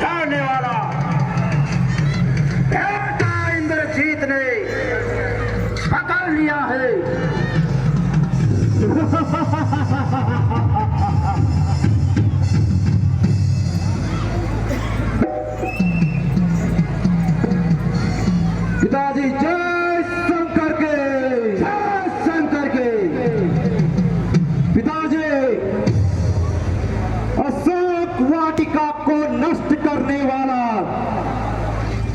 उठाने वाला बेटा इंद्रजीत ने पकड़ लिया है। पिताजी जय शंकर के, जय शंकर के। पिताजी अशोक वाटिका को नष्ट करने वाला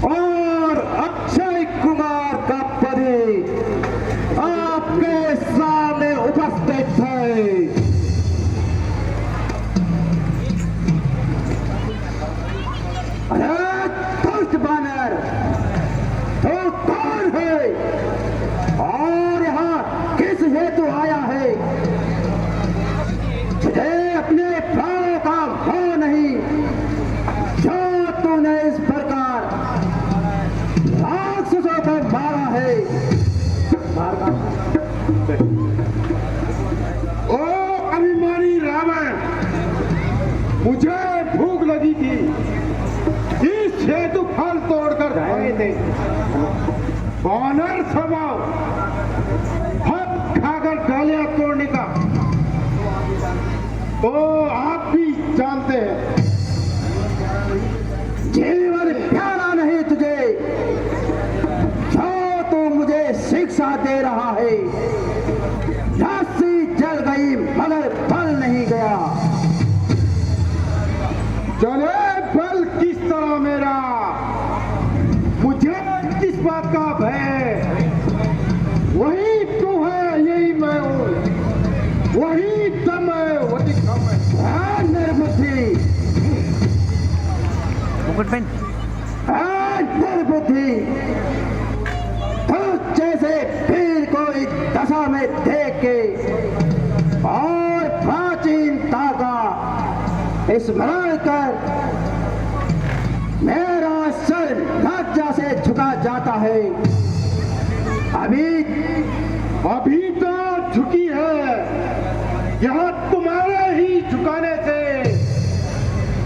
और अक्षय कुमार का पति आपके सामने उपस्थित है। अरे दुष्ट बानर, तो कौन है और यहाँ किस हेतु आया है? तुझे अपने प्राणों का मोह नहीं जो तूने इस प्रकार राक्षसों को मारा है। ओ अभिमानी रावण, मुझे भूख लगी थी, इस हेतु फल तोड़कर खाए थे। वानर स्वभाव, फल खाकर डालियां तोड़ने का तो आप भी जानते हैं। जीवन प्यारा नहीं तुझे जो तू मुझे शिक्षा दे रहा है। रस्सी जल गई मगर बल नहीं गया। चले बल किस तरह मेरा, मुझे किस बात का भय? वही तू है, यही मैं हूँ, वही दम है, वही दम है। निर्बुद्धि, निर्बुद्धि, तो जैसे वीर को इस दशा में देख के और प्राचीनता का स्मरण कर मेरा सर लज्जा से झुका जाता है। अभी तो झुकी है, यहाँ तुम्हारे ही झुकाने से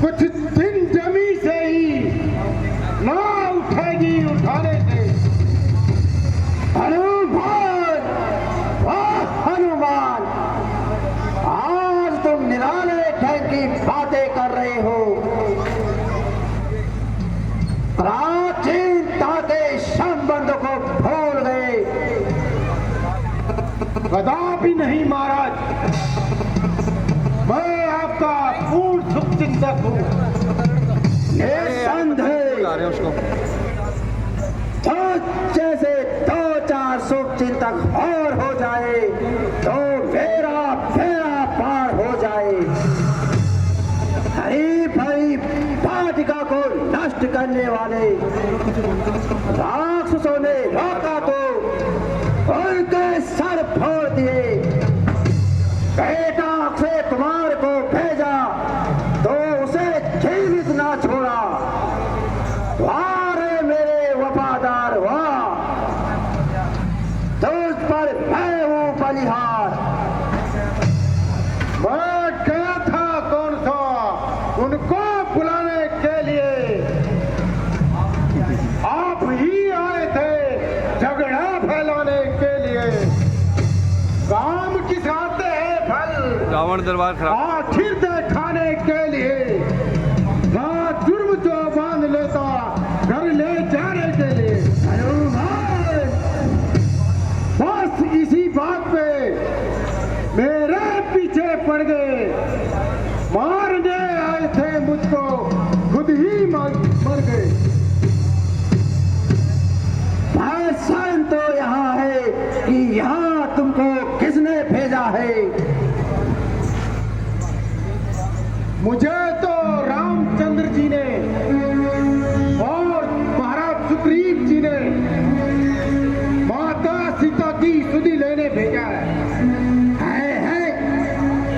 कुछ दिन जमी से ही ना उठेगी, उठाने से। हनुमान, हनुमान, आज तुम निराले ढंग की बातें कर रहे हो। प्राचीनता के संबंध को भूल गए। कदापि नहीं महाराज, मैं आपका पूर्ण शुभचिंतक हूँ। तो जैसे दो चार शुभ चिंतक और हो जाए तो मेरा फेरा पार हो जाए। हरी भरी वाटिका को नष्ट करने वाले राक्षसों ने रोका तो उनके सर फोड़ दिए। बेटा अक्षय कुमार को भेजा तो उसे जीवित ना छोड़ा। वारे मेरे वफादार वाह, तुझ पर मैं हूँ बलिहार। मैं गया था कौन सा उनको बुलाने के लिए, आप ही आए थे झगड़ा फैलाने के लिए। काम किस आते हैं फल, रावण दरबार खराब। आखिर दिखाने के लिए, रात जुर्म जो बांध लेता घर ले जाने के लिए। हनुमान, बस इसी बात पे मेरे पीछे पड़ गए, मारने आए थे मुझको, खुद ही मर गए। भाषण तो यहाँ है कि यहाँ तुमको किसने भेजा है? मुझे तो रामचंद्र जी ने और महाराज सुग्रीव जी ने माता सीता की सुधि लेने भेजा है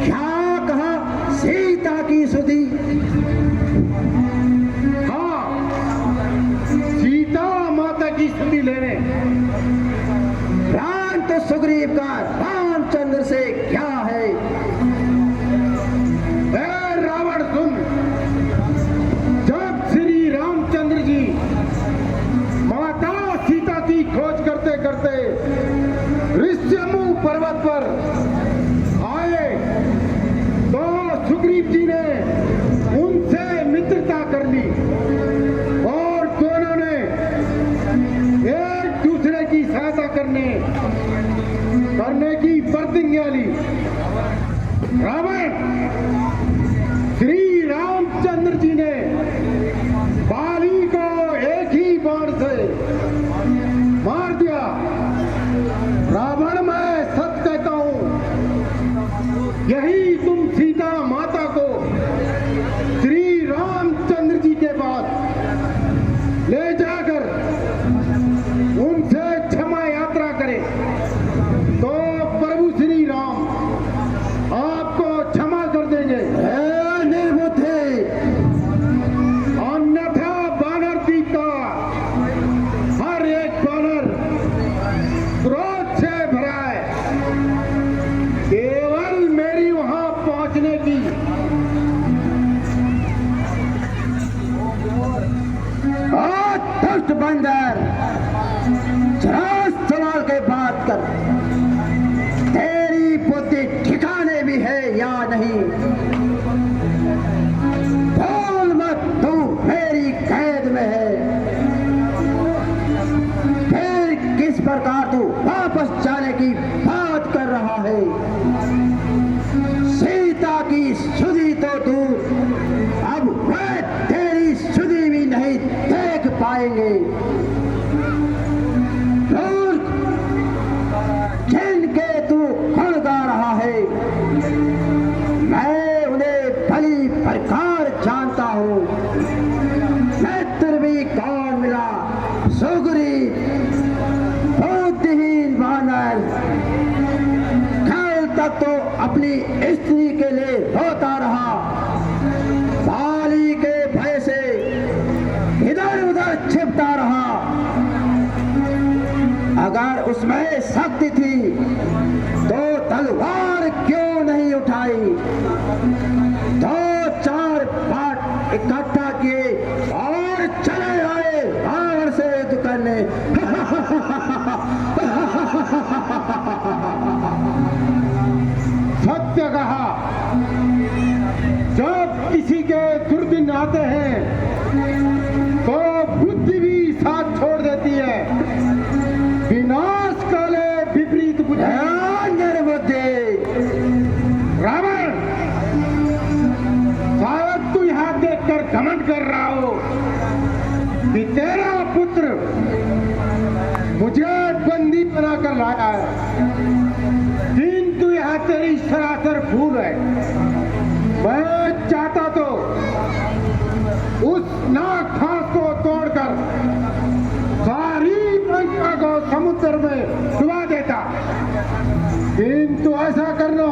क्या कहा? सीता की सुधि? हाँ, सीता माता की सुधि लेने। राम तो सुग्रीव का रामचंद्र से क्या है? रावण सुन, जब बात पर आए तो सुग्रीव जी ने उनसे मित्रता कर ली और दोनों ने एक दूसरे की सहायता करने की प्रतिज्ञा ली। रावण श्री रामचंद्र जी ने बाली को एक ही बाण से मार दिया। रावण, मैं सच कहता हूं, यही तुम सीता माता को श्री रामचंद्र जी के पास ले जाकर उनसे क्षमा यात्रा करें तो प्रभु श्री राम आपको क्षमा कर देंगे। निर्बुद्धि, अन्यथा बानर द्वीप का हर एक बानर क्रोध से भरा है। केवल मेरी वहां पहुंचने की दुष्ट बंदर, जरा सवाल के बात कर, तेरी बुद्धि ठिकाने भी है या नहीं? बोल मत, तू मेरी कैद में है। फिर किस प्रकार तू वापस जाने की बात कर रहा है? सीता की सुधि तो दूर, अब वह तेरी सुधि भी नहीं देख पाएंगे। मूर्ख, जिनके तू गुण गा रहा है, मैं उन्हें भली प्रकार जानता हूं। मित्र भी कौन मिला? सुग्रीव, बुद्धिहीन वानर, कल तक तो अपनी स्त्री के लिए रोता रहा, बाली के भय से इधर उधर छिपता रहा। अगर उसमें शक्ति थी तो तलवार क्यों नहीं उठाई? दो चार पाट इकट्ठा किए और चले आए रावण से युद्ध करने। सत्य कहा। जब किसी के दुर्दिन आते हैं तो बुद्धि भी साथ छोड़ देती है। विनाश काले विपरीत बुद्धि। निर्बुद्धि, रावण, शायद तू यहां देखकर घमंड कर रहा हो कि तेरा पुत्र मुझे बंदी बनाकर लाया है, किंतु यह तेरी सरासर भूल है। मैं चाहता तो उस नाग फांस को तोड़कर सारी लंका को समुद्र में डुबा देता, किंतु ऐसा करना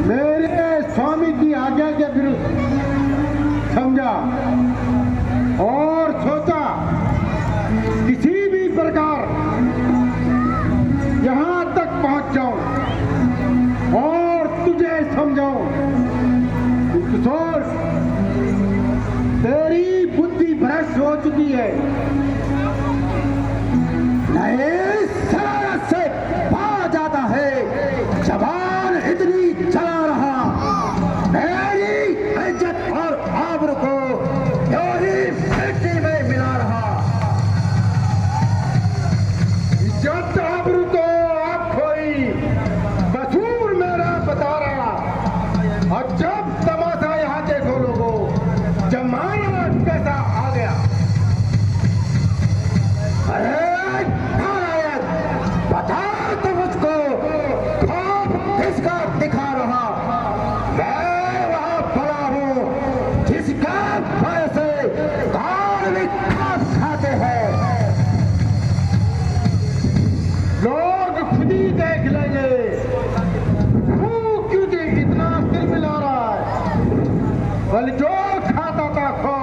मेरे स्वामी की आज्ञा के विरुद्ध समझा और सोचा किसी भी प्रकार यहां तक पहुंच जाऊं और तुझे समझाऊं। सोच, तेरी बुद्धि भ्रष्ट हो चुकी है। नहीं, शरारत से पा जाता है, जबान इतनी चला रहा, मेरी इज्जत और आबरू को यूं ही मिट्टी में मिला रहा। इज्जत आबरू तो आप खोई, कसूर मेरा बता रहा। और जब तमाशा यहाँ देखो लोगों, जमाना कैसा आ गया। अरे नारायण, बता तो मुझको, खौफ किसका दिखा रहा? मैं वहां पड़ा हूं जिसका भय से धार्मिक खौफ खाते हैं। लोग खुद ही देख लेंगे। तू क्यों इतना सिर मिला रहा है? बल जो खाता था खो,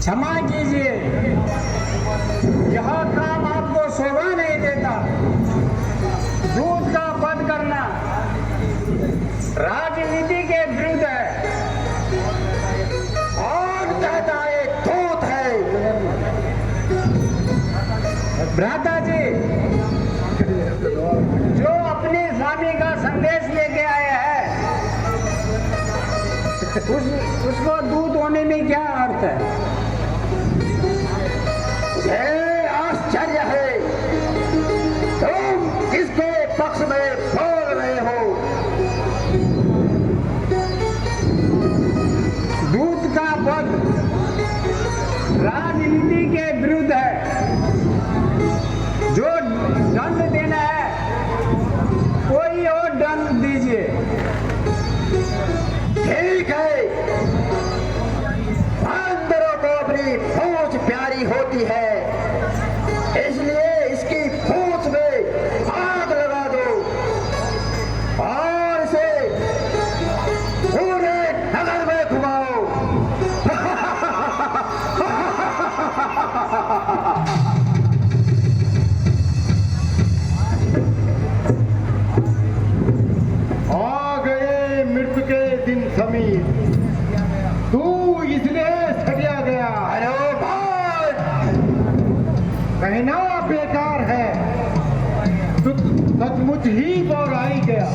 क्षमा कीजिए, यह काम आपको शोभा नहीं देता। दूध का पद करना राजनीति के विरुद्ध है। कौन कहता है दूत है? भ्राता जी, जो अपने स्वामी का संदेश लेके आया है उसको दूत होने में क्या अर्थ है? मुझे आश्चर्य है, तुम किसके पक्ष में बोल रहे हो? दूत का पद राजनीति के विरुद्ध है। जो दंड देना है कोई और दंड दीजिए। ठीक है, बंदरों को अपनी पूंछ प्यारी होती है, इसलिए इसकी पूंछ में आग लगा दो और इसे पूरे नगर में घुमाओ। आ गए मृत्यु के दिन समीर, तू इसलिए सरिया गया। अरे भाई, कहना बेकार है, तू सचमुच ही बौराई गया।